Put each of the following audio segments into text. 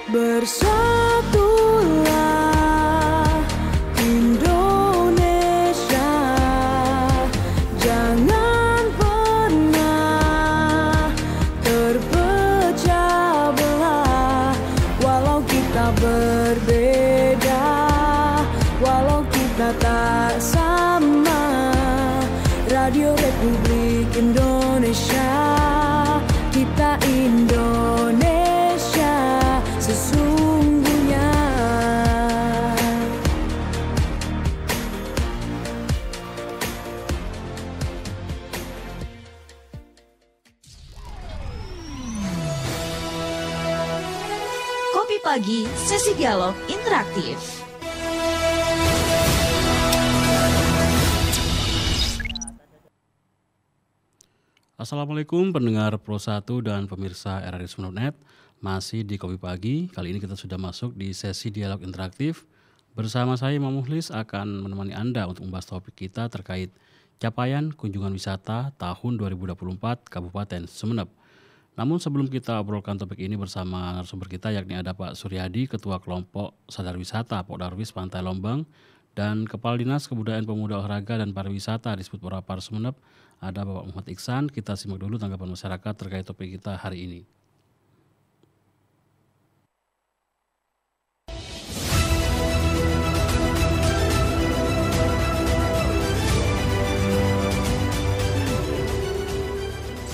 Bersatulah Indonesia, jangan pernah terpecah belah. Walau kita berbeda, walau kita tak sama, Radio Republik Indonesia, kita Indonesia sesungguhnya. Kopi Pagi, sesi dialog interaktif. Assalamualaikum pendengar Pro 1 dan pemirsa RRI.net. Masih di Kopi Pagi. Kali ini kita sudah masuk di sesi dialog interaktif. Bersama saya Imam Muhlis akan menemani Anda untuk membahas topik kita terkait capaian kunjungan wisata tahun 2024 Kabupaten Sumeneb. Namun sebelum kita obrolkan topik ini bersama narasumber kita, yakni ada Pak Suryadi, Ketua Kelompok Sadar Wisata Pokdarwis Pantai Lombang, dan Kepala Dinas Kebudayaan Pemuda Olahraga dan Pariwisata Disbud Porapar Sumeneb, ada Bapak Muhammad Iksan. Kita simak dulu tanggapan masyarakat terkait topik kita hari ini.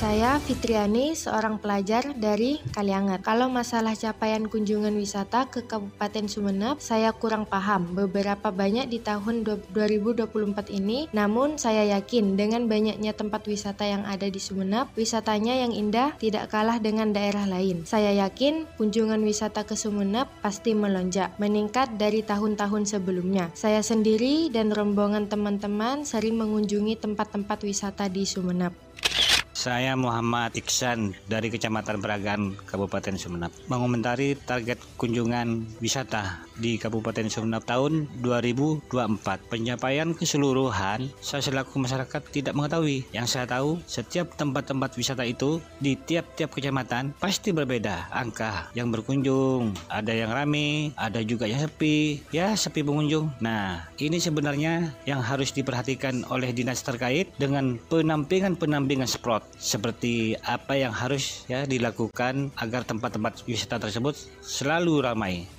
Saya Fitriani, seorang pelajar dari Kalianget. Kalau masalah capaian kunjungan wisata ke Kabupaten Sumeneb, saya kurang paham beberapa banyak di tahun 2024 ini. Namun saya yakin dengan banyaknya tempat wisata yang ada di Sumeneb, wisatanya yang indah tidak kalah dengan daerah lain. Saya yakin kunjungan wisata ke Sumeneb pasti melonjak, meningkat dari tahun-tahun sebelumnya. Saya sendiri dan rombongan teman-teman sering mengunjungi tempat-tempat wisata di Sumeneb. Saya Muhammad Iksan dari Kecamatan Peragan, Kabupaten Sumeneb. Mengomentari target kunjungan wisata di Kabupaten Sumeneb tahun 2024. Pencapaian keseluruhan saya selaku masyarakat tidak mengetahui. Yang saya tahu, setiap tempat-tempat wisata itu di tiap-tiap kecamatan pasti berbeda angka yang berkunjung. Ada yang ramai, ada juga yang sepi. Ya, sepi pengunjung. Nah, ini sebenarnya yang harus diperhatikan oleh dinas terkait dengan penampingan spot. Seperti apa yang harus dilakukan agar tempat-tempat wisata tersebut selalu ramai.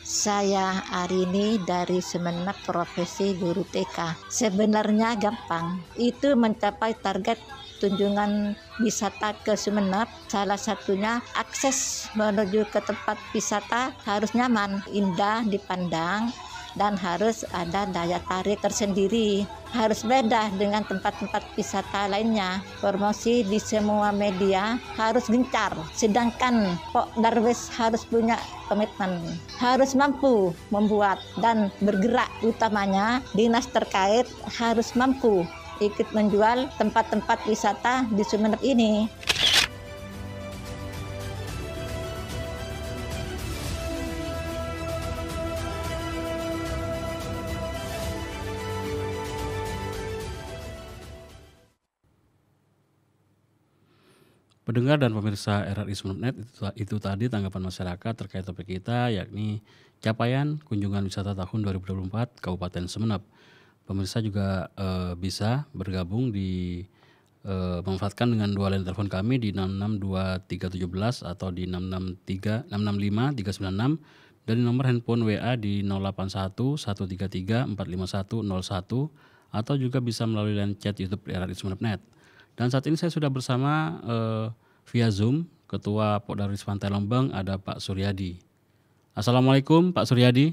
Saya Arini dari Sumeneb, profesi guru TK. Sebenarnya gampang. Itu mencapai target kunjungan wisata ke Sumeneb. Salah satunya akses menuju ke tempat wisata harus nyaman, indah dipandang, dan harus ada daya tarik tersendiri. Harus beda dengan tempat-tempat wisata lainnya. Promosi di semua media harus gencar. Sedangkan Pokdarwis harus punya komitmen. Harus mampu membuat dan bergerak. Utamanya dinas terkait harus mampu ikut menjual tempat-tempat wisata di Sumeneb ini. Pendengar dan pemirsa RRI.net, itu tadi tanggapan masyarakat terkait topik kita, yakni capaian kunjungan wisata tahun 2024 Kabupaten Sumeneb. Pemirsa juga bisa bergabung di memanfaatkan dengan dua line telepon kami di 662-317 atau di 665-396 dan di nomor handphone WA di 081-133-45101 atau juga bisa melalui line chat YouTube RRI.net. Dan saat ini saya sudah bersama via Zoom Ketua Pokdarwis Pantai Lombang, ada Pak Suryadi. Assalamualaikum Pak Suryadi.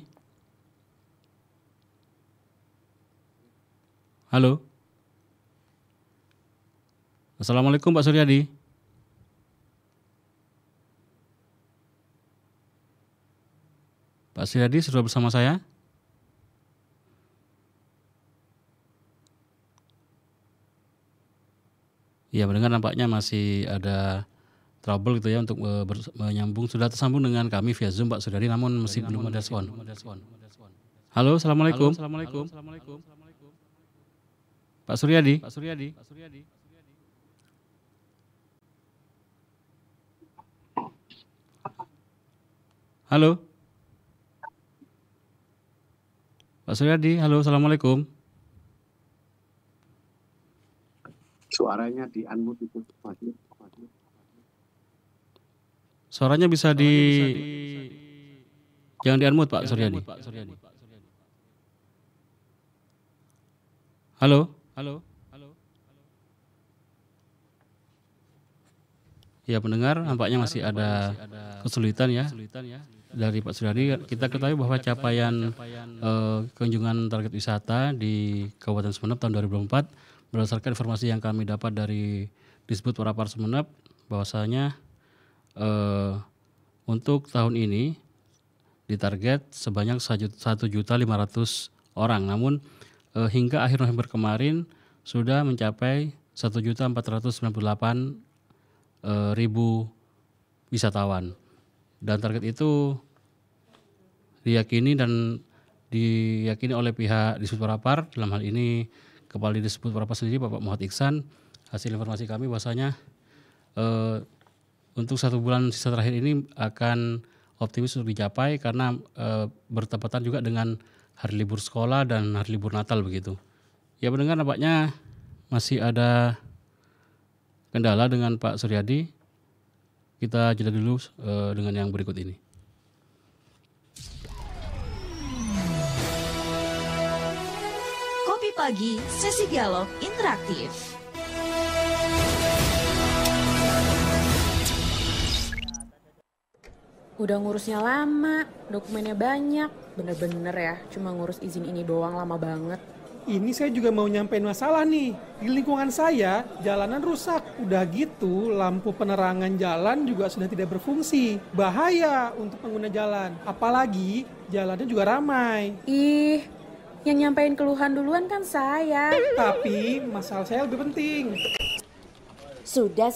Halo. Assalamualaikum Pak Suryadi. Pak Suryadi sudah bersama saya? Ya, mendengar nampaknya masih ada trouble gitu ya untuk menyambung. Sudah tersambung dengan kami via Zoom Pak Suryadi, namun masih belum ada respon. Halo, Assalamualaikum. Pak Suryadi. Halo. Pak Suryadi, halo, assalamualaikum. Suaranya di unmute itu. Suaranya bisa jangan di unmute Pak Suryadi. Halo. Ya pendengar, nampaknya masih ada kesulitan ya dari Pak Suryadi. Kita ketahui bahwa capaian kunjungan target wisata di Kabupaten Sumeneb tahun 2024 berdasarkan informasi yang kami dapat dari Disbud Parapar Sumeneb, bahwasanya untuk tahun ini ditarget sebanyak 1.500.000 orang. Namun hingga akhir November kemarin sudah mencapai 1.498.000 wisatawan, dan target itu diyakini oleh pihak Disbud Parapar, dalam hal ini Kepala Disbud Parapar sendiri Bapak Muhammad Iksan. Hasil informasi kami bahwasanya untuk 1 bulan sisa terakhir ini akan optimis untuk dicapai karena bertepatan juga dengan hari libur sekolah dan hari libur Natal begitu. Ya pendengar, nampaknya masih ada kendala dengan Pak Suryadi. Kita jeda dulu dengan yang berikut ini. Kopi Pagi, sesi dialog interaktif. Udah ngurusnya lama, dokumennya banyak. Bener-bener ya, cuma ngurus izin ini doang lama banget. Ini saya juga mau nyampein masalah nih. Di lingkungan saya, jalanan rusak. Udah gitu, lampu penerangan jalan juga sudah tidak berfungsi. Bahaya untuk pengguna jalan. Apalagi, jalannya juga ramai. Ih, yang nyampein keluhan duluan kan saya. Tapi, masalah saya lebih penting. Sudah,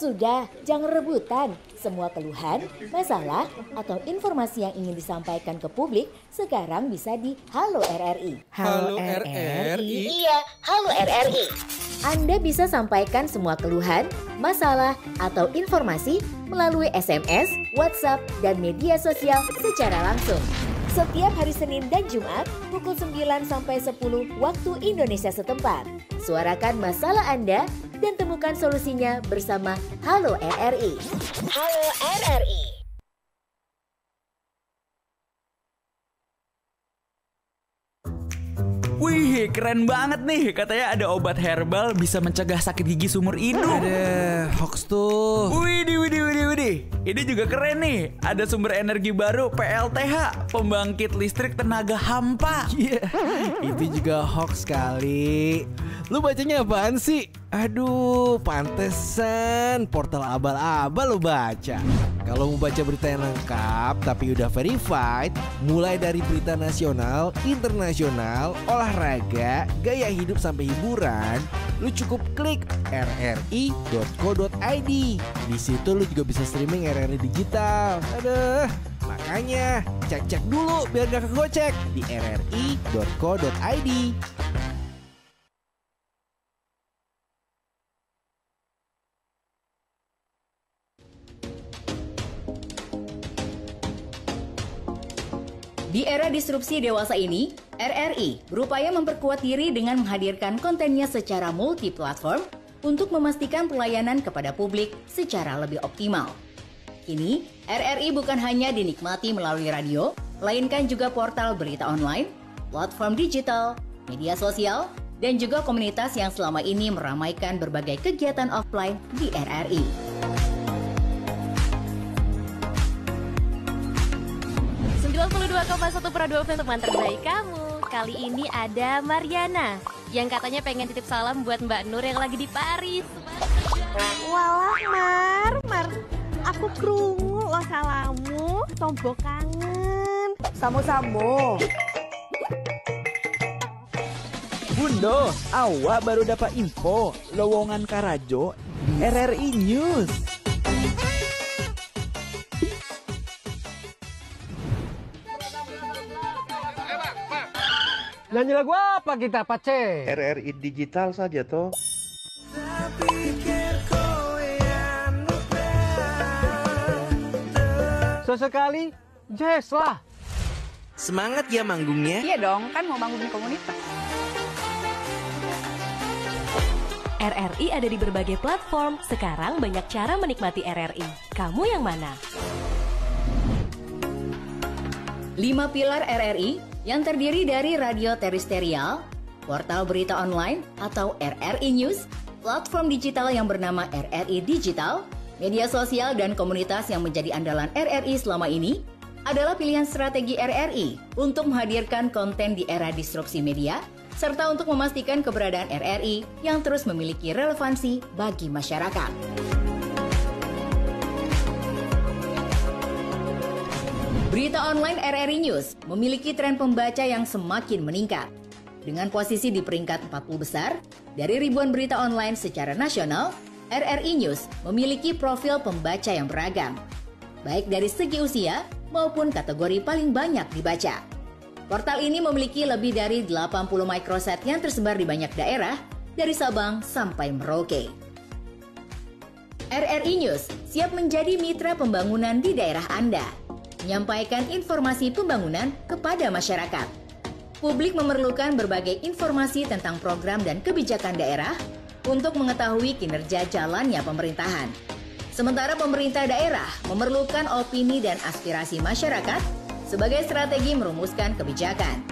jangan rebutan. Semua keluhan, masalah, atau informasi yang ingin disampaikan ke publik sekarang bisa di Halo RRI. Halo RRI? Iya, Halo RRI. Anda bisa sampaikan semua keluhan, masalah, atau informasi melalui SMS, WhatsApp, dan media sosial secara langsung. Setiap hari Senin dan Jumat pukul 9 sampai 10 waktu Indonesia setempat. Suarakan masalah Anda dan temukan solusinya bersama Halo RRI. Halo RRI. Wih, keren banget nih. Katanya ada obat herbal bisa mencegah sakit gigi seumur hidup. Ada hoax tuh. Widih. Ini juga keren nih. Ada sumber energi baru PLTH, pembangkit listrik tenaga hampa. Iya, itu juga hoax kali. Lu bacanya apaan sih? Aduh, pantesan portal abal-abal lu baca. Kalau mau baca berita yang lengkap tapi udah verified, mulai dari berita nasional, internasional, olahraga, gaya hidup sampai hiburan, lu cukup klik rri.co.id. Di situ lu juga bisa streaming RRI digital. Aduh, makanya cek dulu biar gak kegocek di rri.co.id. Di era disrupsi dewasa ini, RRI berupaya memperkuat diri dengan menghadirkan kontennya secara multi-platform untuk memastikan pelayanan kepada publik secara lebih optimal. Kini, RRI bukan hanya dinikmati melalui radio, melainkan juga portal berita online, platform digital, media sosial, dan juga komunitas yang selama ini meramaikan berbagai kegiatan offline di RRI. Pro 2 untuk teman terbaik kamu. Kali ini ada Mariana yang katanya pengen titip salam buat Mbak Nur yang lagi di Paris. Walah Mar, aku krungu lo salamu, tombo kangen. Samo-samo. Bundo, awak baru dapat info lowongan Karajo di RRI News. Nyanyi lagu apa kita, Pace? RRI digital saja toh. Sesekali Jazz lah. Semangat ya manggungnya. Iya dong, kan mau manggung di komunitas. RRI ada di berbagai platform. Sekarang banyak cara menikmati RRI. Kamu yang mana? 5 pilar RRI yang terdiri dari radio terestrial, portal berita online atau RRI News, platform digital yang bernama RRI Digital, media sosial dan komunitas yang menjadi andalan RRI selama ini adalah pilihan strategi RRI untuk menghadirkan konten di era disrupsi media, serta untuk memastikan keberadaan RRI yang terus memiliki relevansi bagi masyarakat. Berita online RRI News memiliki tren pembaca yang semakin meningkat. Dengan posisi di peringkat 40 besar, dari ribuan berita online secara nasional, RRI News memiliki profil pembaca yang beragam, baik dari segi usia maupun kategori paling banyak dibaca. Portal ini memiliki lebih dari 80 microsite yang tersebar di banyak daerah, dari Sabang sampai Merauke. RRI News siap menjadi mitra pembangunan di daerah Anda, menyampaikan informasi pembangunan kepada masyarakat. Publik memerlukan berbagai informasi tentang program dan kebijakan daerah untuk mengetahui kinerja jalannya pemerintahan. Sementara pemerintah daerah memerlukan opini dan aspirasi masyarakat sebagai strategi merumuskan kebijakan.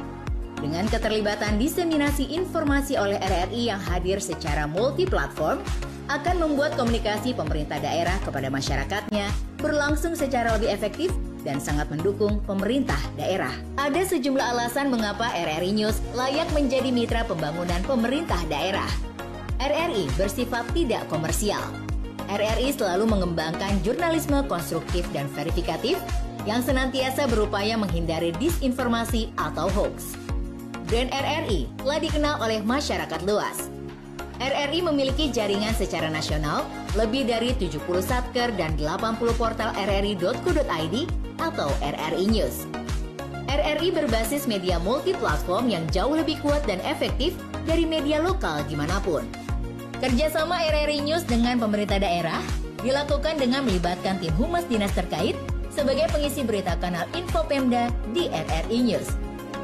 Dengan keterlibatan diseminasi informasi oleh RRI yang hadir secara multi-platform, akan membuat komunikasi pemerintah daerah kepada masyarakatnya berlangsung secara lebih efektif dan sangat mendukung pemerintah daerah. Ada sejumlah alasan mengapa RRI News layak menjadi mitra pembangunan pemerintah daerah. RRI bersifat tidak komersial. RRI selalu mengembangkan jurnalisme konstruktif dan verifikatif yang senantiasa berupaya menghindari disinformasi atau hoax. Brand RRI telah dikenal oleh masyarakat luas. RRI memiliki jaringan secara nasional, lebih dari 70 satker dan 80 portal rri.co.id atau RRI News. RRI berbasis media multi-platform yang jauh lebih kuat dan efektif dari media lokal dimanapun. Kerjasama RRI News dengan pemerintah daerah dilakukan dengan melibatkan tim humas dinas terkait sebagai pengisi berita kanal Info Pemda di RRI News.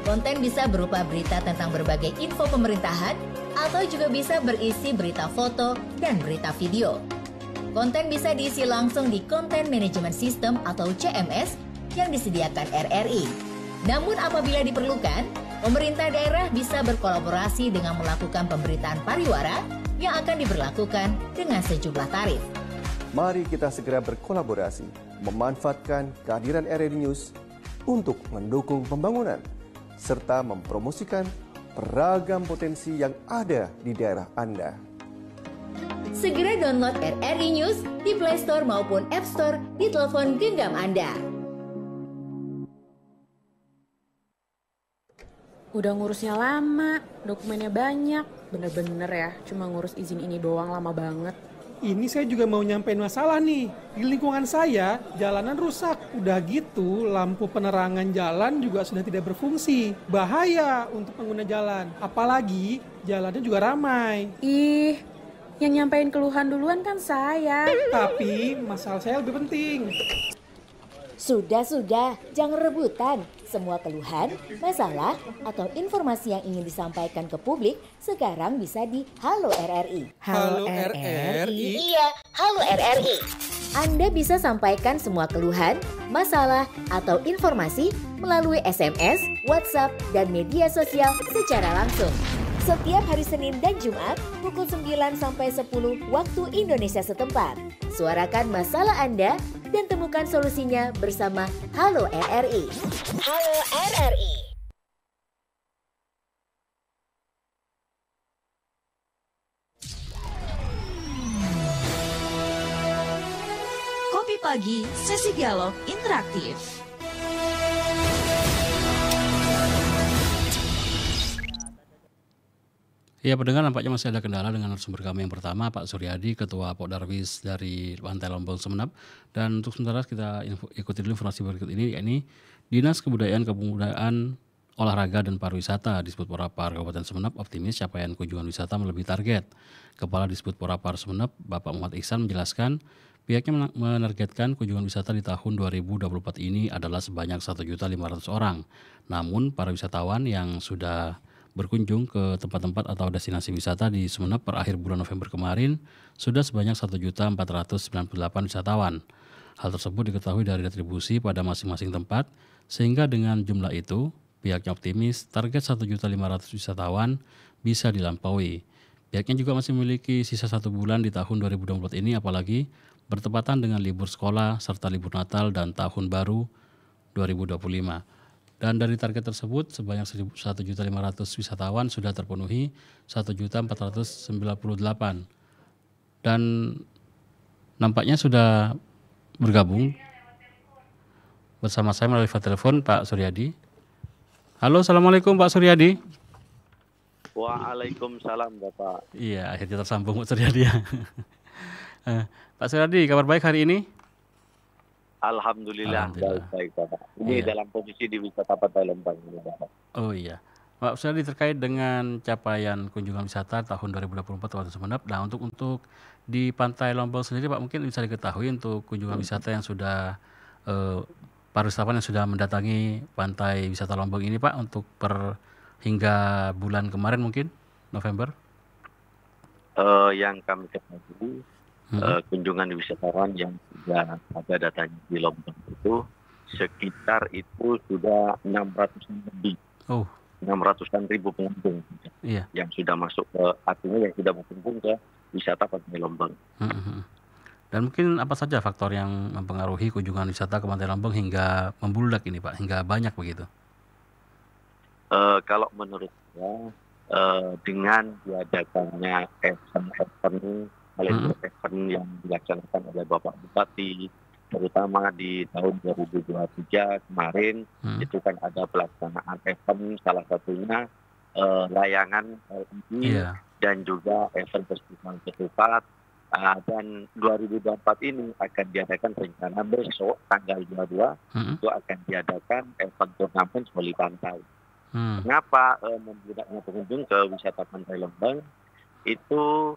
Konten bisa berupa berita tentang berbagai info pemerintahan atau juga bisa berisi berita foto dan berita video. Konten bisa diisi langsung di Content Management System atau CMS yang disediakan RRI. Namun apabila diperlukan, pemerintah daerah bisa berkolaborasi dengan melakukan pemberitaan pariwara yang akan diberlakukan dengan sejumlah tarif. Mari kita segera berkolaborasi, memanfaatkan kehadiran RRI News untuk mendukung pembangunan, serta mempromosikan beragam potensi yang ada di daerah Anda. Segera download RRI News di Play Store maupun App Store di telepon genggam Anda. Udah ngurusnya lama, dokumennya banyak, bener-bener ya, cuma ngurus izin ini doang lama banget. Ini saya juga mau nyampein masalah nih. Di lingkungan saya, jalanan rusak. Udah gitu, lampu penerangan jalan juga sudah tidak berfungsi. Bahaya untuk pengguna jalan. Apalagi, jalannya juga ramai. Ih, yang nyampein keluhan duluan kan saya. Tapi, masalah saya lebih penting. Sudah, jangan rebutan. Semua keluhan, masalah, atau informasi yang ingin disampaikan ke publik sekarang bisa di Halo RRI. Halo RRI? Iya, Halo RRI. Anda bisa sampaikan semua keluhan, masalah, atau informasi melalui SMS, WhatsApp, dan media sosial secara langsung. Setiap hari Senin dan Jumat pukul 9 sampai 10 waktu Indonesia setempat. Suarakan masalah Anda dan temukan solusinya bersama Halo RRI. Halo RRI. Kopi Pagi, sesi dialog interaktif. Ya, pendengar, nampaknya masih ada kendala dengan narasumber kami yang pertama, Pak Suryadi, Ketua Pokdarwis dari Pantai Lombong Semenep. Dan untuk sementara kita ikuti dulu informasi berikut ini, yakni Dinas Kebudayaan, Olahraga dan Pariwisata Disbud Porapar Kabupaten Semenep optimis capaian kunjungan wisata melebihi target. Kepala Disbud Porapar Semenep, Bapak Muhammad Ihsan menjelaskan, Pihaknya menargetkan kunjungan wisata di tahun 2024 ini adalah sebanyak 1.500.000 orang. Namun, para wisatawan yang sudah berkunjung ke tempat-tempat atau destinasi wisata di Sumeneb per akhir bulan November kemarin sudah sebanyak 1.498 wisatawan. Hal tersebut diketahui dari retribusi pada masing-masing tempat, sehingga dengan jumlah itu, pihaknya optimis target 1.500.000 wisatawan bisa dilampaui. Pihaknya juga masih memiliki sisa 1 bulan di tahun 2024 ini, apalagi bertepatan dengan libur sekolah serta libur Natal dan Tahun Baru 2025. Dan dari target tersebut sebanyak 1.500.000 wisatawan sudah terpenuhi 1.498. Dan nampaknya sudah bergabung bersama saya melalui telepon Pak Suryadi. Halo, Assalamualaikum Pak Suryadi. Waalaikumsalam Bapak. Iya, akhirnya tersambung Pak Suryadi ya. Pak Suryadi, kabar baik hari ini? Alhamdulillah. Baik Bapak. Ini dalam posisi di wisata Pantai Lembang ini Bapak. Oh iya. Pak Suryadi, terkait dengan capaian kunjungan wisata tahun 2024 Kabupaten Sumeneb. Nah, untuk di Pantai Lombok sendiri Pak, mungkin bisa diketahui untuk kunjungan wisata yang sudah para wisatawan yang sudah mendatangi Pantai Wisata Lombok ini Pak, untuk hingga bulan kemarin mungkin November? Yang kami ketahui kunjungan wisatawan yang sudah ada datanya di Lombok itu sekitar itu sudah 600-an lebih. 600-an ribu pengunjung yang sudah masuk ke, artinya yang sudah berkunjung ke wisata Pantai Lombok. Dan mungkin apa saja faktor yang mempengaruhi kunjungan wisata ke Pantai Lombok hingga membludak ini Pak, hingga banyak begitu? Kalau menurut saya dengan diadakannya event yang dilaksanakan oleh Bapak Bupati, terutama di tahun 2023 kemarin, itu kan ada pelaksanaan event, salah satunya layangan LED dan juga event festival ketupat. Dan 2024 ini akan diadakan rencana besok tanggal 22 itu akan diadakan event turnamen voli pantai. Mengapa membludaknya pengunjung ke wisata Pantai Lembang? Itu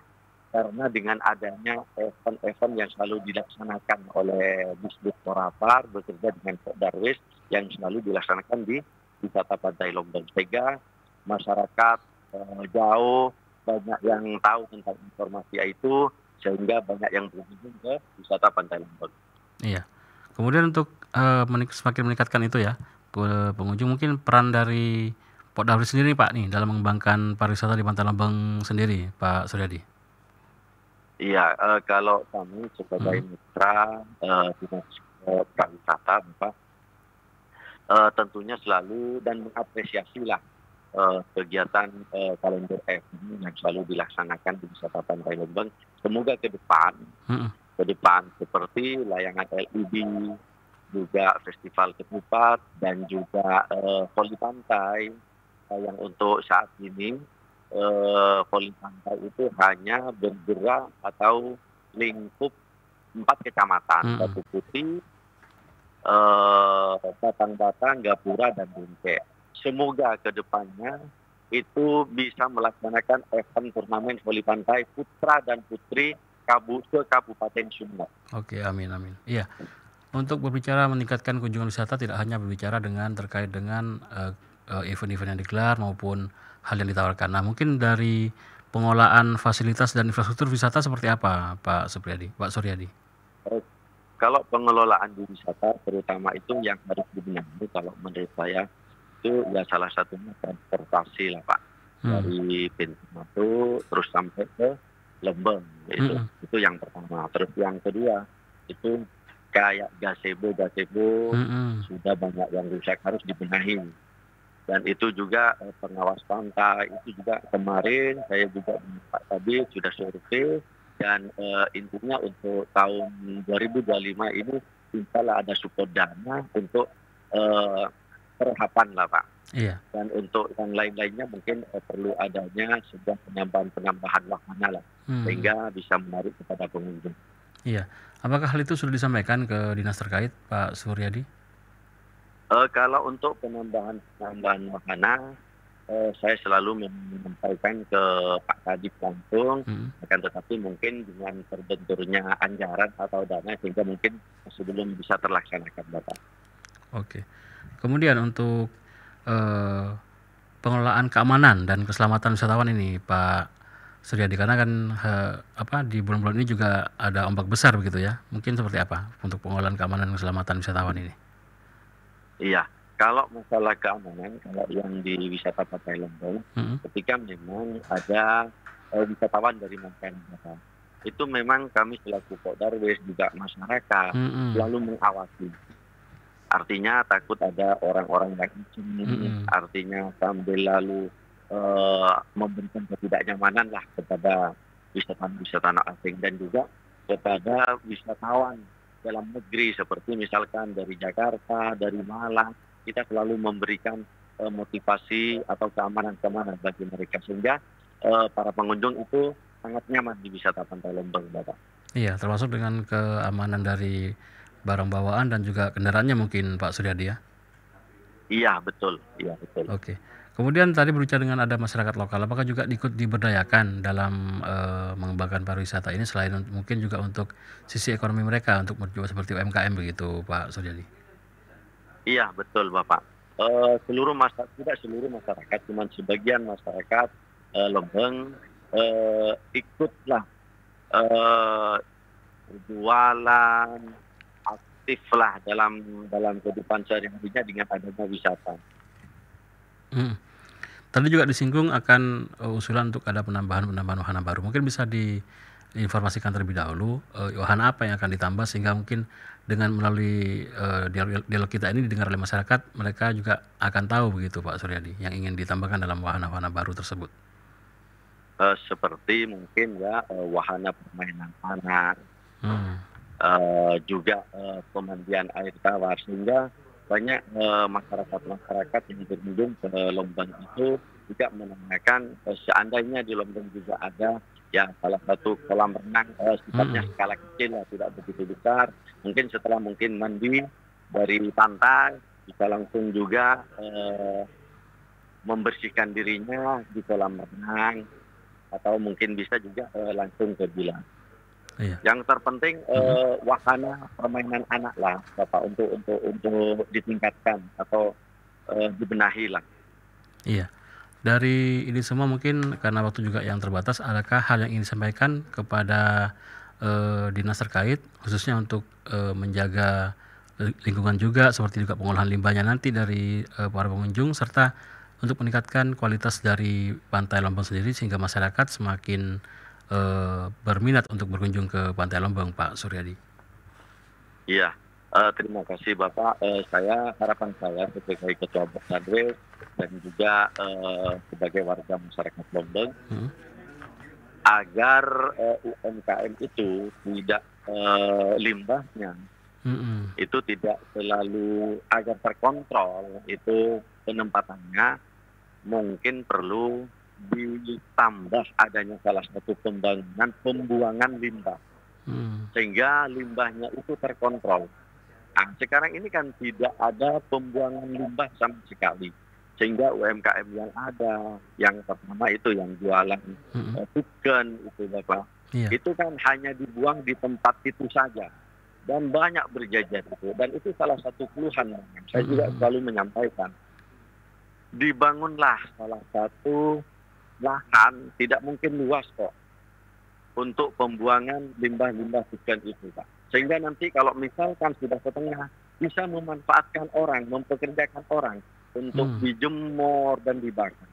karena dengan adanya event-event yang selalu dilaksanakan oleh Disduk Porapar bekerja dengan Darwis yang selalu dilaksanakan di wisata Pantai Lombok, sehingga masyarakat jauh banyak yang tahu tentang informasi itu, sehingga banyak yang berkunjung ke wisata Pantai Lombok. Iya. Kemudian untuk semakin meningkatkan itu ya pengunjung, mungkin peran dari Darwis sendiri Pak nih dalam mengembangkan pariwisata di Pantai Lombok sendiri, Pak Suryadi. Iya, kalau kami sebagai mitra dinas pariwisata, Bapak, tentunya selalu dan mengapresiasilah kegiatan kalender event yang selalu dilaksanakan di wisata Pantai Lombok. Semoga ke depan seperti layangan LED, juga festival ketupat dan juga voli pantai yang untuk saat ini. Voli pantai itu hanya bergerak atau lingkup 4 kecamatan, Batu Putih, Batang-Batang, Gapura, dan Bunke. Semoga ke depannya itu bisa melaksanakan event turnamen voli pantai putra dan putri ke Kabupaten Sumeneb. Oke, amin. Iya. Untuk berbicara meningkatkan kunjungan wisata tidak hanya berbicara terkait dengan event-event yang digelar maupun hal yang ditawarkan. Nah, mungkin dari pengolahan fasilitas dan infrastruktur wisata seperti apa, Pak Suryadi? Kalau pengelolaan di wisata terutama itu yang harus dibenahi, kalau menurut saya itu ya salah satunya transportasi lah Pak. Dari pintu masuk terus sampai ke Lembang, itu yang pertama. Terus yang kedua itu kayak gazebo sudah banyak yang rusak, harus dibenahi. Dan itu juga pengawas pantai, itu juga kemarin saya juga tadi sudah survei, dan intinya untuk tahun 2025 ini insya ada support dana untuk perhapan lah Pak. Iya. Dan untuk yang lain-lainnya mungkin perlu adanya sebuah penambahan wahana lah, sehingga bisa menarik kepada pengunjung. Iya. Apakah hal itu sudah disampaikan ke dinas terkait, Pak Suryadi? Kalau untuk penambahan wahana saya selalu menyampaikan ke Pak Kadif langsung, akan tetapi mungkin dengan terbenturnya anggaran atau dana sehingga mungkin masih belum bisa terlaksanakan, Bapak. Oke. Kemudian untuk pengelolaan keamanan dan keselamatan wisatawan ini, Pak Suryadi, karena kan di bulan-bulan ini juga ada ombak besar begitu ya. Mungkin seperti apa untuk pengelolaan keamanan dan keselamatan wisatawan ini? Iya. Kalau masalah keamanan, kalau yang di wisata Pantai Lombong, ketika memang ada wisatawan dari mancanegara, itu memang kami selaku Kodarwes juga masyarakat selalu mengawasi. Artinya takut ada orang-orang yang izin, artinya sambil lalu memberikan ketidaknyamanan lah kepada wisatawan asing dan juga kepada wisatawan dalam negeri seperti misalkan dari Jakarta, dari Malang. Kita selalu memberikan motivasi atau keamanan-keamanan bagi mereka sehingga para pengunjung itu sangat nyaman di wisata Pantai Lombong, Bapak. Iya, termasuk dengan keamanan dari barang bawaan dan juga kendaraannya mungkin, Pak Suryadi ya? Iya, betul. Iya, betul. Oke. Kemudian tadi berbicara dengan ada masyarakat lokal, apakah juga ikut diberdayakan dalam mengembangkan pariwisata ini selain mungkin juga untuk sisi ekonomi mereka untuk berjuang seperti UMKM begitu, Pak Suryadi? Iya, betul, Bapak. Tidak seluruh masyarakat, cuma sebagian masyarakat Lombong ikutlah jualan aktif lah dalam kehidupan sehari-harinya dengan adanya wisata. Tadi juga disinggung akan usulan untuk ada penambahan wahana baru. Mungkin bisa diinformasikan terlebih dahulu wahana apa yang akan ditambah sehingga mungkin dengan melalui dialog kita ini didengar oleh masyarakat, mereka juga akan tahu begitu, Pak Suryadi, yang ingin ditambahkan dalam wahana-wahana baru tersebut. Seperti mungkin ya wahana permainan anak, juga pemandian air tawar, sehingga banyak masyarakat yang berkunjung ke Lombong itu juga menanyakan seandainya di Lombong juga ada ya salah satu kolam renang sifatnya skala kecil lah, tidak begitu besar. Mungkin setelah mandi dari pantai bisa langsung juga membersihkan dirinya di kolam renang atau mungkin bisa juga langsung ke villa. Iya. Yang terpenting wahana permainan anak lah, Bapak, untuk ditingkatkan atau dibenahi lah. Iya. Dari ini semua mungkin karena waktu juga yang terbatas, adakah hal yang ingin disampaikan kepada dinas terkait khususnya untuk menjaga lingkungan juga seperti juga pengolahan limbahnya nanti dari para pengunjung serta untuk meningkatkan kualitas dari Pantai Lombong sendiri sehingga masyarakat semakin berminat untuk berkunjung ke Pantai Lombong, Pak Suryadi? Iya, terima kasih Bapak. Harapan saya sebagai Ketua Boksadwe dan juga sebagai warga masyarakat Lombong agar UMKM itu tidak limbahnya itu tidak selalu agar terkontrol, itu penempatannya mungkin perlu ditambah adanya salah satu pembuangan limbah sehingga limbahnya itu terkontrol. Nah, sekarang ini kan tidak ada pembuangan limbah sama sekali sehingga UMKM yang ada, yang pertama itu yang jualan tuken itu Bapak, itu kan hanya dibuang di tempat itu saja dan banyak berjajar itu, dan itu salah satu keluhan. Saya juga selalu menyampaikan dibangunlah salah satu lahan, tidak mungkin luas kok, untuk pembuangan limbah-limbah tuken itu Pak, sehingga nanti kalau misalkan sudah setengah bisa memanfaatkan orang, mempekerjakan orang untuk dijemur dan dibakar.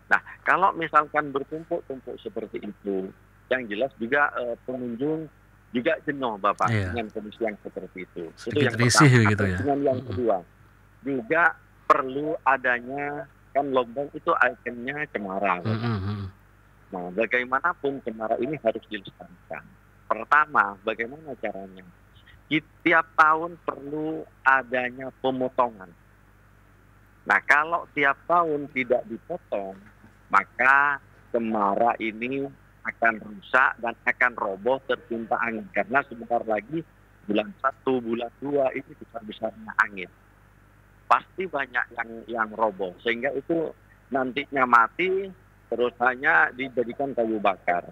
Nah, kalau misalkan bertumpuk-tumpuk seperti itu, yang jelas juga pengunjung juga jenuh Bapak dengan kondisi yang seperti itu. Sedikit itu yang risih pertama. begitu ya. Dengan yang kedua, juga perlu adanya, kan Lombong itu ikonnya cemara. Nah, bagaimanapun cemara ini harus dilestarikan. Pertama, bagaimana caranya? Tiap tahun perlu adanya pemotongan. Nah, kalau tiap tahun tidak dipotong, maka cemara ini akan rusak dan akan roboh tertimpa angin. Karena sebentar lagi bulan 1, bulan 2 ini besar-besarnya angin. Pasti banyak yang roboh. Sehingga itu nantinya mati terus hanya dijadikan kayu bakar.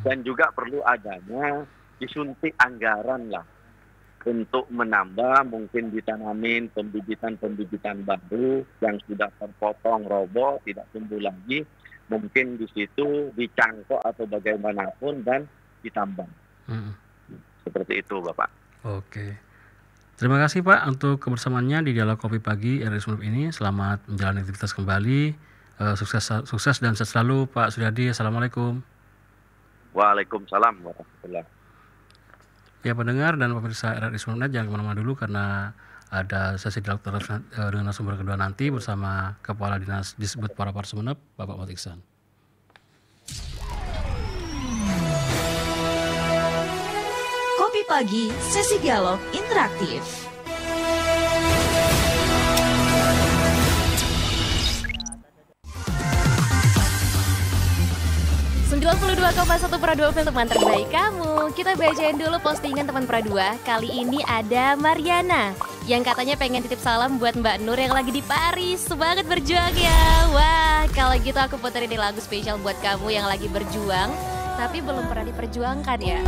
Dan juga perlu adanya disuntik anggaran lah untuk menambah, mungkin ditanamin pembibitan baru yang sudah terpotong roboh tidak tumbuh lagi, mungkin di situ dicangkok atau bagaimanapun dan ditambang. Seperti itu, Bapak. Oke. Terima kasih Pak untuk kebersamaannya di Dialog Kopi Pagi RRI Sumeneb ini. Selamat menjalani aktivitas kembali. Sukses dan sehat selalu Pak Suryadi. Assalamualaikum. Waalaikumsalam warahmatullahi. Ya pendengar dan pemirsa RRI Sumeneb, jangan kemana-mana dulu karena ada sesi dialog dengan narasumber kedua nanti bersama Kepala Dinas Disbud Parapar Sumeneb, Bapak Muhammad Iksan. Kopi Pagi, sesi dialog interaktif. Pro2 film teman terbaik kamu. Kita bacain dulu postingan teman Pro2. Kali ini ada Mariana yang katanya pengen titip salam buat Mbak Nur yang lagi di Paris. Semangat berjuang ya. Wah, kalau gitu aku puterin lagu spesial buat kamu yang lagi berjuang tapi belum pernah diperjuangkan ya.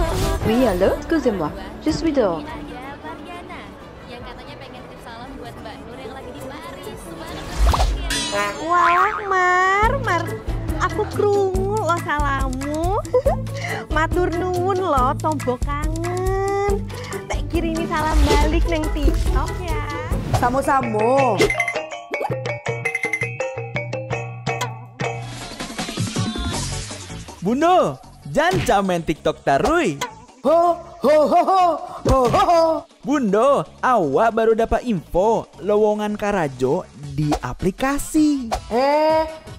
Oui, allô, excusez-moi. Je suis dehors. Ada Mariana yang katanya pengen titip salam buat Mbak Nur yang lagi di Paris. Semangat berjuang ya. Wah, Mar, aku krungu lo salamu. Matur nuwun lo, tombok kangen. Tak kirimi salam balik neng TikTok ya. Samo-samo. Bundo, jangan main TikTok tarui. Ho ho ho ho ho ho ho. Bundo, awak baru dapat info lowongan Karajo di aplikasi.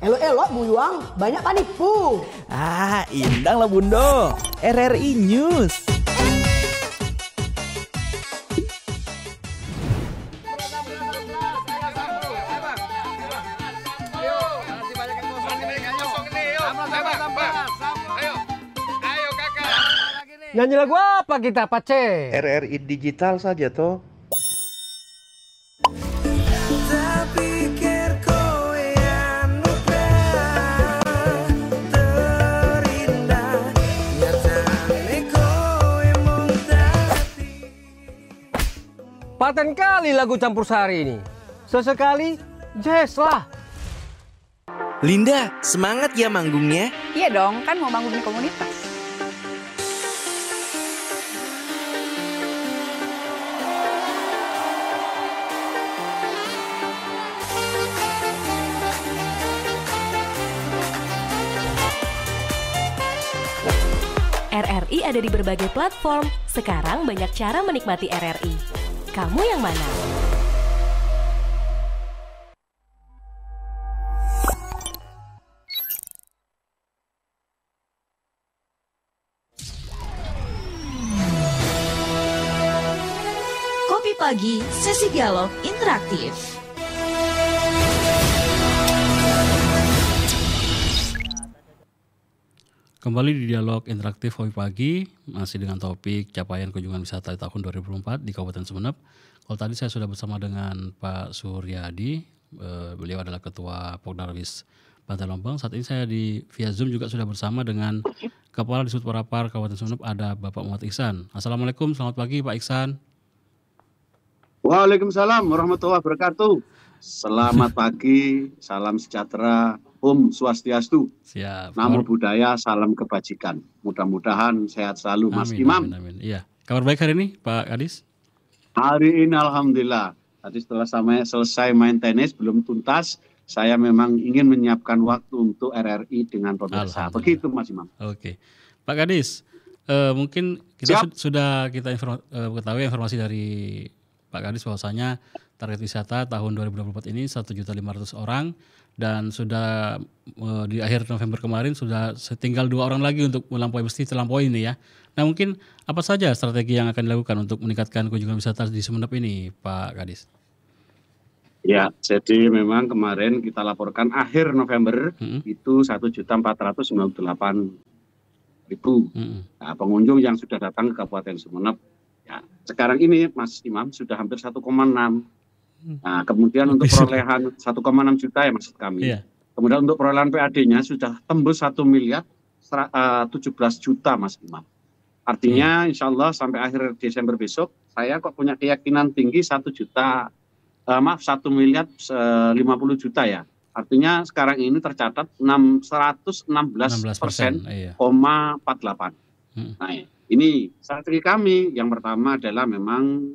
Elok-elok buyuang, banyak panipu. Indang lah Bundo. RRI News. Nyanyi lagu apa kita, Pace? RRI digital saja toh. Paten kali lagu campur sari ini. Sesekali jazz lah. Linda, semangat ya manggungnya. Iya dong, kan mau manggung di komunitas. RRI ada di berbagai platform. Sekarang banyak cara menikmati RRI. Kamu yang mana? Kopi Pagi, sesi dialog interaktif. Kembali di Dialog Interaktif Kopi Pagi, masih dengan topik capaian kunjungan wisata di tahun 2004 di Kabupaten Sumeneb. Kalau tadi saya sudah bersama dengan Pak Suryadi, beliau adalah Ketua Pokdarwis Bantar Lombang. Saat ini saya di via Zoom juga sudah bersama dengan Kepala Disbud Parapar Kabupaten Sumeneb, ada Bapak Muhammad Iksan. Assalamualaikum, selamat pagi Pak Iksan. Waalaikumsalam warahmatullahi wabarakatuh. Selamat pagi, salam sejahtera, Om Swastiastu. Siap. Namo Buddhaya, salam kebajikan. Mudah-mudahan sehat selalu, Mas Imam. Amin. Iya. Kabar baik hari ini, Pak Kadis? Hari ini alhamdulillah. Tadi setelah selesai main tenis belum tuntas, saya memang ingin menyiapkan waktu untuk RRI dengan pemirsa. Begitu, Mas Imam. Oke, Pak Kadis, mungkin kita sudah ketahui informasi dari Pak Kadis bahwasanya target wisata tahun 2024 ini 1.500.000 orang dan sudah di akhir November kemarin sudah tinggal 2 orang lagi untuk mesti terlampaui ini ya. Nah mungkin apa saja strategi yang akan dilakukan untuk meningkatkan kunjungan wisata di Sumeneb ini Pak Kadis? Ya, jadi memang kemarin kita laporkan akhir November itu 1.498.000 nah, pengunjung yang sudah datang ke Kabupaten Sumeneb. Ya, sekarang ini Mas Imam sudah hampir 1,6. Nah, kemudian untuk perolehan 1,6 juta ya maksud kami. Kemudian untuk perolehan PAD-nya sudah tembus 1 miliar 17 juta Mas Imam. Artinya insya Allah sampai akhir Desember besok saya kok punya keyakinan tinggi 1 miliar 50 juta ya. Artinya sekarang ini tercatat 116%, iya. 48. Nah ini strategi kami yang pertama adalah memang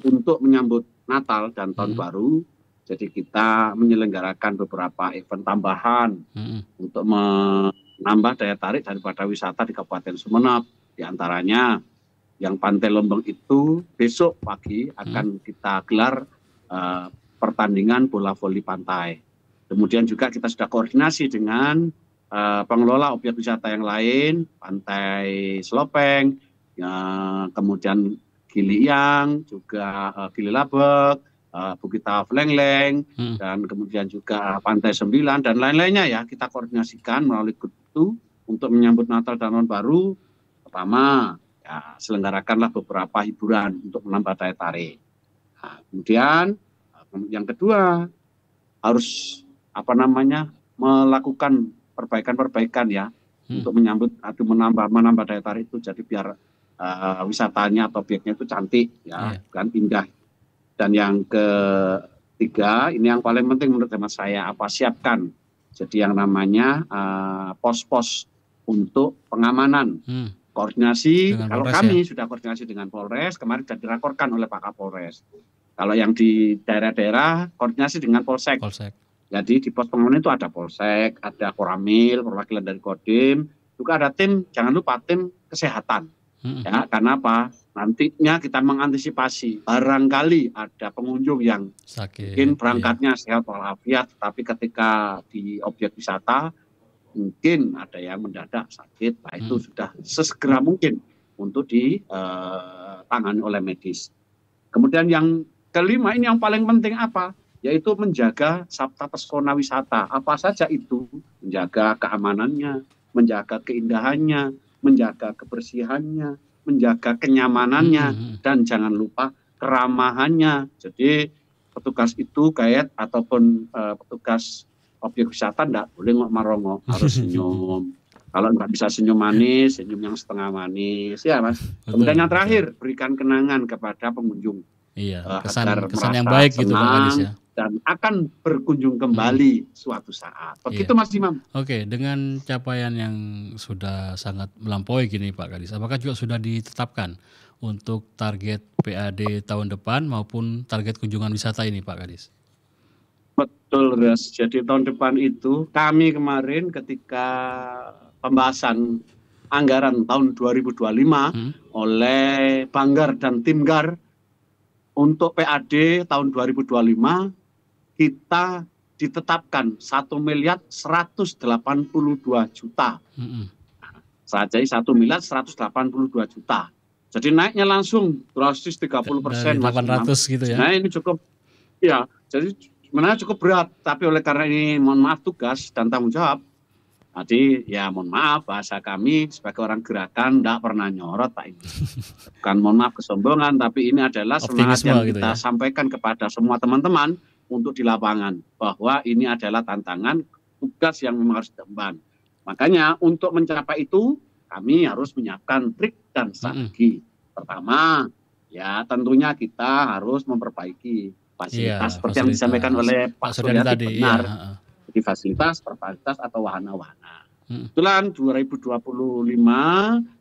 untuk menyambut Natal dan Tahun Baru. Jadi kita menyelenggarakan beberapa event tambahan untuk menambah daya tarik daripada wisata di Kabupaten Sumeneb. Di antaranya yang Pantai Lombeng itu besok pagi akan kita gelar pertandingan bola voli pantai. Kemudian juga kita sudah koordinasi dengan pengelola objek wisata yang lain, Pantai Selopeng, kemudian Giliang, juga Gili Labek, Bukit Lengleng, dan kemudian juga Pantai 9 dan lain-lainnya ya. Kita koordinasikan melalui grup itu untuk menyambut Natal dan Tahun Baru. Pertama, ya, selenggarakanlah beberapa hiburan untuk menambah daya tarik. Nah, kemudian yang kedua harus melakukan perbaikan-perbaikan ya untuk menyambut atau menambah daya tarik itu, jadi biar wisatanya atau objeknya itu cantik ya, kan indah. Dan yang ketiga, ini yang paling penting menurut hemat saya, siapkan jadi yang namanya pos-pos untuk pengamanan. Koordinasi, dengan kalau Polres, kami sudah koordinasi dengan Polres, kemarin sudah diraporkan oleh Pak Kapolres. Kalau yang di daerah-daerah, koordinasi dengan Polsek. Jadi di pos pengamanan itu ada Polsek, ada Koramil, perwakilan dari Kodim, juga ada tim, jangan lupa tim kesehatan. Ya, karena apa? Nantinya kita mengantisipasi barangkali ada pengunjung yang sakit, mungkin berangkatnya sehat walafiat, tapi ketika di objek wisata mungkin ada yang mendadak sakit, nah itu sudah sesegera mungkin untuk ditangani oleh medis. Kemudian yang kelima, ini yang paling penting apa? Yaitu menjaga sabta pesona wisata. Apa saja itu? Menjaga keamanannya, menjaga keindahannya, menjaga kebersihannya, menjaga kenyamanannya, dan jangan lupa keramahannya. Jadi petugas itu ataupun petugas objek wisata enggak boleh ngomong, harus senyum. Kalau nggak bisa senyum manis, senyum yang setengah manis, ya Mas. Kemudian yang terakhir, berikan kenangan kepada pengunjung. Iya, kesan yang baik gitu Pak Kadis ya. Dan akan berkunjung kembali suatu saat. Begitu Mas Imam. Oke, dengan capaian yang sudah sangat melampaui gini Pak Kadis, apakah juga sudah ditetapkan untuk target PAD tahun depan maupun target kunjungan wisata ini Pak Kadis? Betul, Ras. Jadi tahun depan itu kami kemarin ketika pembahasan anggaran tahun 2025 oleh Banggar dan Timgar untuk PAD tahun 2025 kita ditetapkan 1.182 juta. Saja 1.182 juta. Jadi naiknya langsung drastis 30%. 800 gitu ya. Nah ini cukup, ya. Jadi sebenarnya cukup berat. Tapi oleh karena ini mohon maaf tugas dan tanggung jawab. Jadi ya mohon maaf bahasa kami sebagai orang gerakan tidak pernah nyorot Pak ini. Bukan mohon maaf kesombongan, tapi ini adalah semangat yang kita sampaikan kepada semua teman-teman untuk di lapangan, bahwa ini adalah tantangan tugas yang memang harus diemban. Makanya untuk mencapai itu kami harus menyiapkan trik dan strategi. Pertama, ya tentunya kita harus memperbaiki fasilitas seperti yang disampaikan oleh Pak Suryadi tadi. Benar. Jadi fasilitas, perpalitas atau wahana-wahana. Kebetulan 2025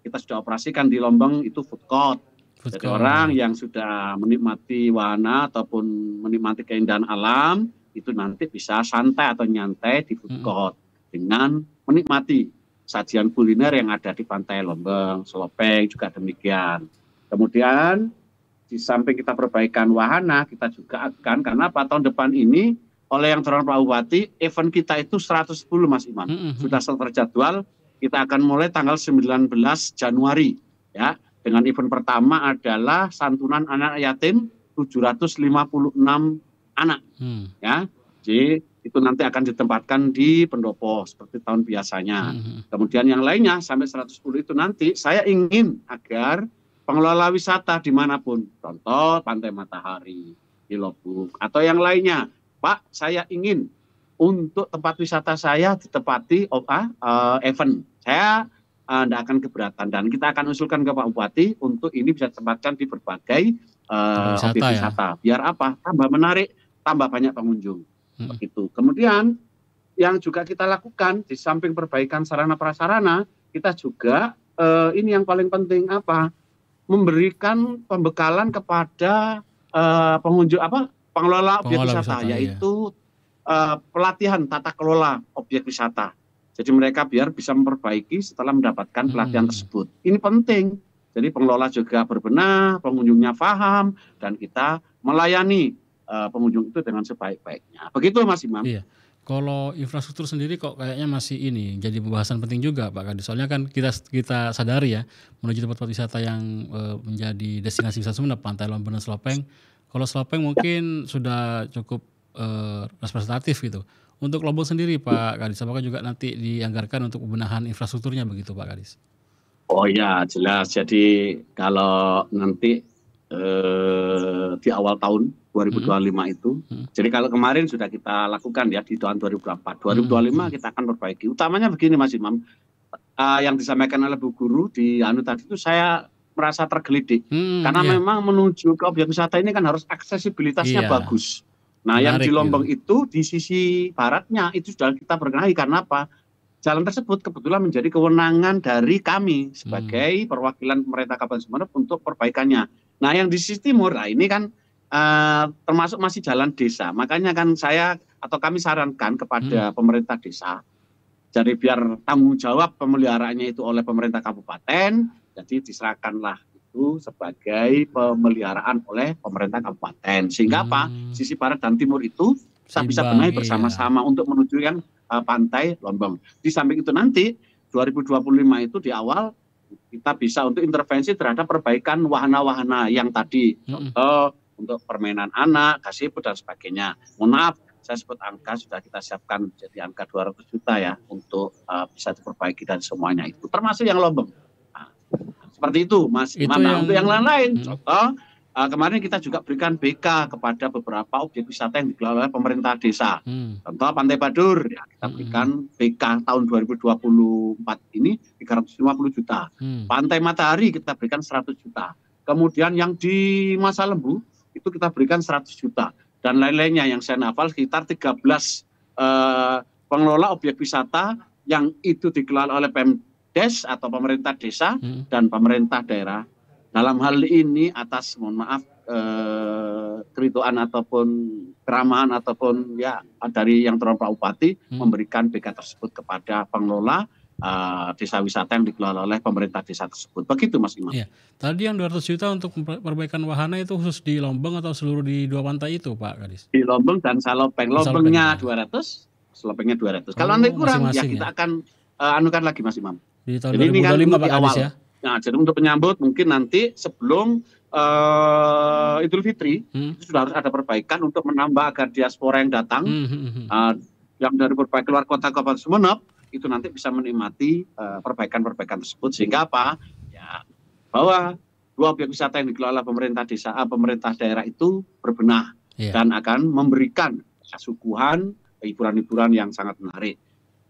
kita sudah operasikan di Lombeng itu food court. Jadi orang yang sudah menikmati wahana ataupun menikmati keindahan alam itu nanti bisa santai atau nyantai di food court dengan menikmati sajian kuliner yang ada di Pantai Lombeng, Selopeng juga demikian. Kemudian di samping kita perbaikan wahana, kita juga akan, karena tahun depan ini oleh yang dorong Pak Bupati, event kita itu 110 Mas Imam. Sudah terjadwal, kita akan mulai tanggal 19 Januari ya. Dengan event pertama adalah santunan anak yatim 756 anak. Ya. Jadi itu nanti akan ditempatkan di pendopo seperti tahun biasanya. Kemudian yang lainnya sampai 110 itu nanti saya ingin agar pengelola wisata dimanapun, contoh Pantai Matahari, di Lobuk, atau yang lainnya, Pak saya ingin untuk tempat wisata saya ditepati event. Saya tidak akan keberatan dan kita akan usulkan ke Pak Bupati untuk ini bisa ditempatkan di berbagai objek wisata. Biar apa? Tambah menarik, tambah banyak pengunjung. Begitu. Kemudian yang juga kita lakukan di samping perbaikan sarana prasarana, kita juga ini yang paling penting apa? Memberikan pembekalan kepada pengunjung pengelola objek wisata, yaitu pelatihan tata kelola objek wisata. Jadi mereka biar bisa memperbaiki setelah mendapatkan pelatihan tersebut. Ini penting. Jadi pengelola juga berbenah, pengunjungnya paham, dan kita melayani pengunjung itu dengan sebaik-baiknya. Begitu Mas Imam. Iya. Kalau infrastruktur sendiri kok kayaknya masih ini jadi pembahasan penting juga Pak Kadis. Soalnya kan kita sadari ya, menuju tempat wisata yang menjadi destinasi wisata Sumeneb, Pantai Lombok dan Selopeng. Kalau Selopeng mungkin sudah cukup representatif gitu. Untuk Lombok sendiri Pak Kadis, apakah juga nanti dianggarkan untuk pembenahan infrastrukturnya begitu Pak Kadis? Oh ya jelas. Jadi kalau nanti di awal tahun 2025 itu. Jadi kalau kemarin sudah kita lakukan ya di tahun 2024. 2025 kita akan perbaiki. Utamanya begini Mas Imam, yang disampaikan oleh Bu Guru di tadi itu saya merasa tergelitik. Karena memang menuju ke objek wisata ini kan harus aksesibilitasnya bagus. Nah yang di Lombok itu di sisi baratnya itu sudah kita berkenahi. Karena apa? Jalan tersebut kebetulan menjadi kewenangan dari kami sebagai perwakilan pemerintah Kabupaten Sumeneb untuk perbaikannya. Nah yang di sisi timur, nah ini kan termasuk masih jalan desa. Makanya kan saya atau kami sarankan kepada pemerintah desa. Jadi biar tanggung jawab pemeliharaannya itu oleh pemerintah kabupaten, jadi diserahkanlah itu sebagai pemeliharaan oleh pemerintah kabupaten. Sehingga apa? Sisi barat dan timur itu bisa benahi bersama-sama untuk menuju yang Pantai Lombok. Di samping itu nanti 2025 itu di awal kita bisa untuk intervensi terhadap perbaikan wahana-wahana yang tadi, contoh untuk permainan anak, gazebo dan sebagainya. Mohon maaf, saya sebut angka sudah kita siapkan jadi angka 200 juta ya untuk bisa diperbaiki dan semuanya itu, termasuk yang Lombok. Nah, seperti itu Mas. Nah, untuk yang lain-lain, contoh kemarin kita juga berikan BK kepada beberapa objek wisata yang dikelola oleh pemerintah desa. Contoh Pantai Badur, ya, kita berikan BK tahun 2024 ini 350 juta. Pantai Matahari kita berikan 100 juta. Kemudian yang di Masa Lembu itu kita berikan 100 juta. Dan lain-lainnya yang saya hafal sekitar 13 pengelola objek wisata yang itu dikelola oleh Pemdes atau pemerintah desa dan pemerintah daerah. Dalam hal ini atas mohon maaf kerituan ataupun keramahan ataupun ya dari yang terhormat Pak Bupati memberikan BK tersebut kepada pengelola desa wisata yang dikelola oleh pemerintah desa tersebut. Begitu Mas Imam. Iya. Tadi yang 200 juta untuk perbaikan wahana itu khusus di Lombok atau seluruh di dua pantai itu Pak Kadis? Di Lombok dan Salopeng. Lomboknya 200, Selopengnya 200. Kalau nanti kurang ya kita akan anukan lagi Mas Imam. Di tahun jadi 2025 ini kan Pak Kadis ya? Nah, jadi untuk penyambut mungkin nanti sebelum Idul Fitri itu sudah harus ada perbaikan untuk menambah agar diaspora yang datang yang dari berbagai luar kota Kabupaten Sumeneb itu nanti bisa menikmati perbaikan-perbaikan tersebut sehingga apa? Ya, bahwa dua objek wisata yang dikelola pemerintah desa, pemerintah daerah itu berbenah dan akan memberikan suguhan hiburan-hiburan yang sangat menarik.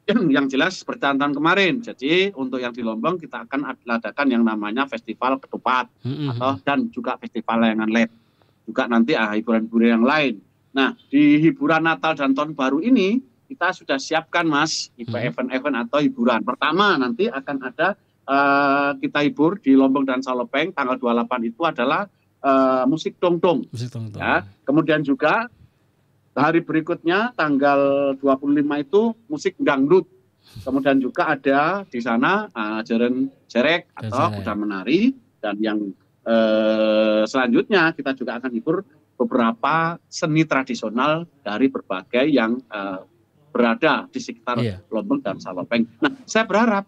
Yang jelas seperti tahun kemarin. Jadi untuk yang di Lombok kita akan adakan yang namanya Festival Ketupat dan juga Festival Layangan LED. Juga nanti hiburan-hiburan yang lain. Nah, di hiburan Natal dan Tahun Baru ini kita sudah siapkan Mas event-event atau hiburan. Pertama nanti akan ada kita hibur di Lombok dan Salopeng tanggal 28 itu adalah musik dongdong. Ya. Kemudian juga hari berikutnya tanggal 25 itu musik dangdut. Kemudian juga ada di sana jeren jerek atau kuda menari dan yang selanjutnya kita juga akan hibur beberapa seni tradisional dari berbagai yang berada di sekitar Lombok dan Salopeng. Nah, saya berharap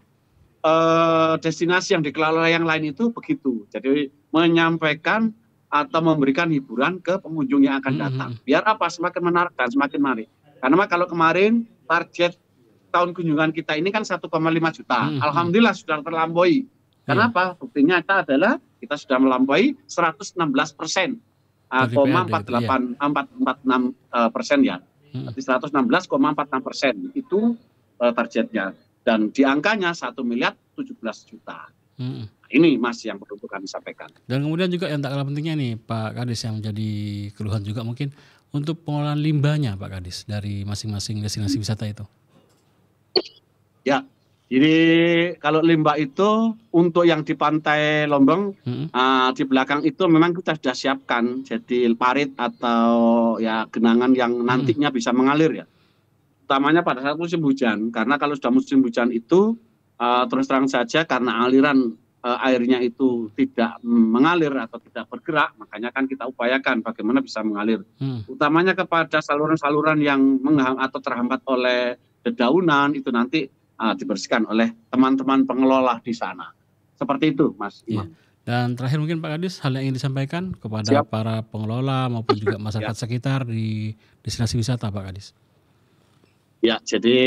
destinasi yang dikelola yang lain itu begitu. Jadi menyampaikan atau memberikan hiburan ke pengunjung yang akan datang. Biar apa? Semakin menarik dan semakin menarik. Karena kalau kemarin target tahun kunjungan kita ini kan 1,5 juta. Alhamdulillah sudah terlampaui. Kenapa? Bukti nyata adalah kita sudah melampaui 116%. 0,46% ya. Berarti 116,46% itu targetnya. Dan di angkanya 1 miliar 17 juta. Ini Mas yang perlu kami sampaikan. Dan kemudian juga yang tak kalah pentingnya nih Pak Kadis, yang menjadi keluhan juga mungkin untuk pengelolaan limbahnya Pak Kadis dari masing-masing destinasi wisata itu. Ya, jadi kalau limbah itu untuk yang di Pantai Lombong di belakang itu memang kita sudah siapkan jadi parit atau ya genangan yang nantinya bisa mengalir ya. Utamanya pada saat musim hujan, karena kalau sudah musim hujan itu terus terang saja karena aliran airnya itu tidak mengalir atau tidak bergerak, makanya kan kita upayakan bagaimana bisa mengalir. Utamanya kepada saluran-saluran yang menghambat atau terhambat oleh dedaunan itu nanti dibersihkan oleh teman-teman pengelola di sana. Seperti itu, Mas Imam. Dan terakhir mungkin Pak Kadis, hal yang ingin disampaikan kepada para pengelola maupun juga masyarakat sekitar di destinasi wisata, Pak Kadis. Ya, jadi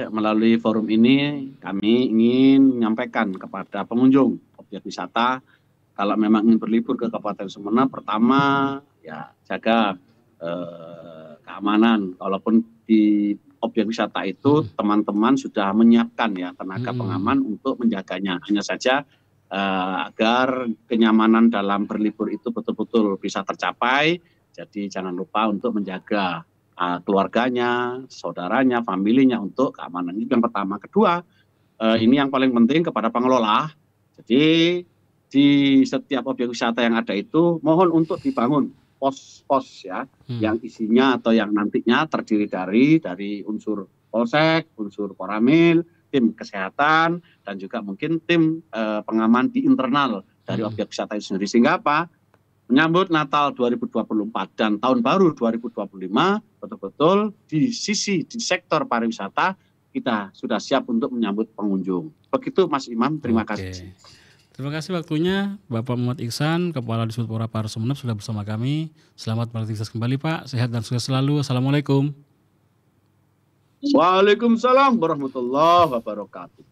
melalui forum ini kami ingin menyampaikan kepada pengunjung objek wisata, kalau memang ingin berlibur ke Kabupaten Sumeneb, pertama ya jaga keamanan. Walaupun di objek wisata itu teman-teman sudah menyiapkan ya tenaga pengaman untuk menjaganya. Hanya saja agar kenyamanan dalam berlibur itu betul-betul bisa tercapai. Jadi jangan lupa untuk menjaga keluarganya, saudaranya, familinya untuk keamanan. Itu yang pertama. Kedua, ini yang paling penting kepada pengelola. Jadi di setiap objek wisata yang ada itu mohon untuk dibangun pos-pos ya, yang isinya atau yang nantinya terdiri dari unsur polsek, unsur koramil, tim kesehatan, dan juga mungkin tim pengaman di internal dari objek wisata itu sendiri. Sehingga apa? Menyambut Natal 2024 dan Tahun Baru 2025, betul-betul di sektor pariwisata kita sudah siap untuk menyambut pengunjung. Begitu Mas Imam, terima kasih. Terima kasih waktunya Bapak Muhammad Iksan, Kepala Disub Pora Sumeneb sudah bersama kami. Selamat beraktivitas kembali Pak, sehat dan sukses selalu. Assalamualaikum. Waalaikumsalam warahmatullahi wabarakatuh.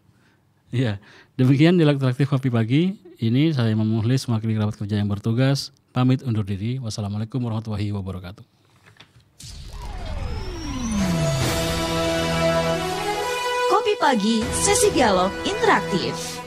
Iya, demikian Dialog Interaktif Kopi Pagi. Ini saya Imam Muhlis, mewakili kerabat kerja yang bertugas. Pamit undur diri. Wassalamualaikum warahmatullahi wabarakatuh. Kopi Pagi, sesi dialog interaktif.